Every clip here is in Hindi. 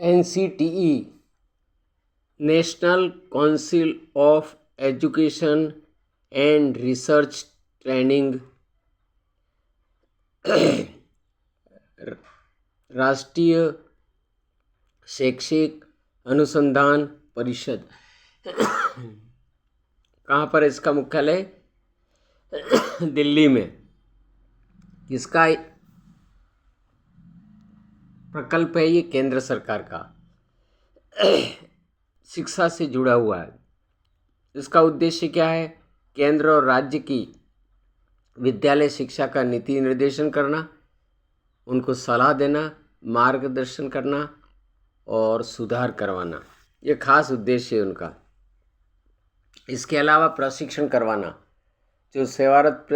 NCTE national council of education and research training राष्ट्रीय शैक्षिक अनुसंधान परिषद कहाँ पर इसका मुख्यालय? दिल्ली में। इसका प्रकल्प है ये केंद्र सरकार का, शिक्षा से जुड़ा हुआ है। इसका उद्देश्य क्या है? केंद्र और राज्य की विद्यालय शिक्षा का नीति निर्देशन करना, उनको सलाह देना, मार्गदर्शन करना और सुधार करवाना, ये खास उद्देश्य है उनका। इसके अलावा प्रशिक्षण करवाना, जो सेवारत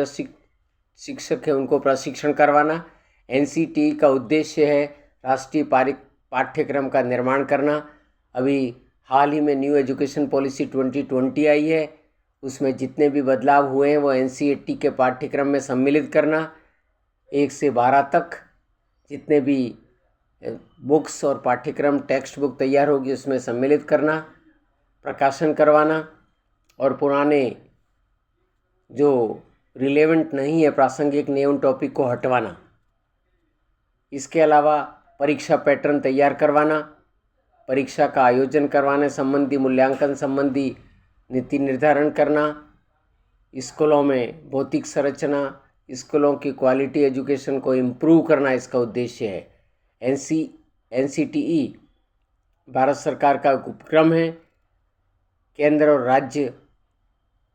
शिक्षक है उनको प्रशिक्षण करवाना। एनसीटी का उद्देश्य है राष्ट्रीय पाठ्यक्रम का निर्माण करना। अभी हाल ही में न्यू एजुकेशन पॉलिसी 2020 आई है, उसमें जितने भी बदलाव हुए हैं वो एनसीईआरटी के पाठ्यक्रम में सम्मिलित करना। 1 से 12 तक जितने भी बुक्स और पाठ्यक्रम टेक्स्ट बुक तैयार होगी उसमें सम्मिलित करना, प्रकाशन करवाना और पुराने जो रिलेवेंट नहीं है, प्रासंगिक नहीं, टॉपिक को हटवाना। इसके अलावा परीक्षा पैटर्न तैयार करवाना, परीक्षा का आयोजन करवाने संबंधी, मूल्यांकन संबंधी नीति निर्धारण करना, स्कूलों में भौतिक संरचना, स्कूलों की क्वालिटी एजुकेशन को इम्प्रूव करना इसका उद्देश्य है। एनसीटीई भारत सरकार का उपक्रम है। केंद्र और राज्य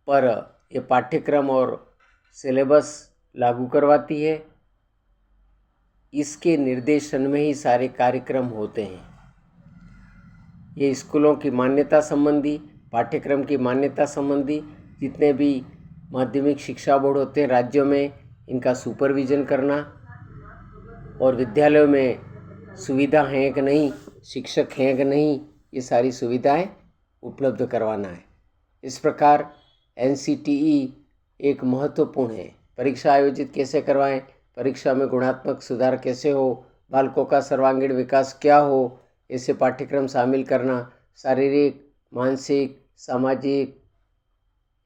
पर ये पाठ्यक्रम और सिलेबस लागू करवाती है। इसके निर्देशन में ही सारे कार्यक्रम होते हैं। ये स्कूलों की मान्यता संबंधी, पाठ्यक्रम की मान्यता संबंधी जितने भी माध्यमिक शिक्षा बोर्ड होते हैं राज्यों में, इनका सुपरविजन करना और विद्यालयों में सुविधा है कि नहीं, शिक्षक हैं कि नहीं, ये सारी सुविधाएं उपलब्ध करवाना है। इस प्रकार एनसीटीई एक महत्वपूर्ण है। परीक्षा आयोजित कैसे करवाएं, परीक्षा में गुणात्मक सुधार कैसे हो, बालकों का सर्वांगीण विकास क्या हो, ऐसे पाठ्यक्रम शामिल करना, शारीरिक, मानसिक, सामाजिक,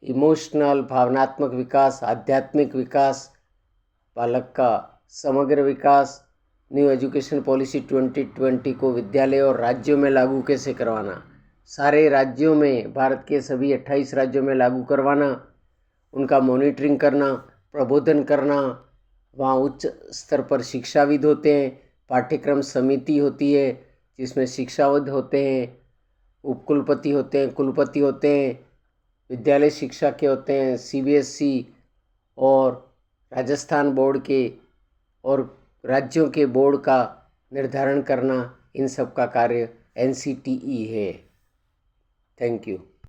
इमोशनल, भावनात्मक विकास, आध्यात्मिक विकास, बालक का समग्र विकास, न्यू एजुकेशन पॉलिसी 2020 को विद्यालय और राज्यों में लागू कैसे करवाना, सारे राज्यों में, भारत के सभी 28 राज्यों में लागू करवाना, उनका मॉनिटरिंग करना, प्रबोधन करना। वहाँ उच्च स्तर पर शिक्षाविद होते हैं, पाठ्यक्रम समिति होती है जिसमें शिक्षाविद होते हैं, उपकुलपति होते हैं, कुलपति होते हैं, विद्यालय शिक्षा के होते हैं, सीबीएसई और राजस्थान बोर्ड के और राज्यों के बोर्ड का निर्धारण करना, इन सब का कार्य एनसीटीई है। Thank you.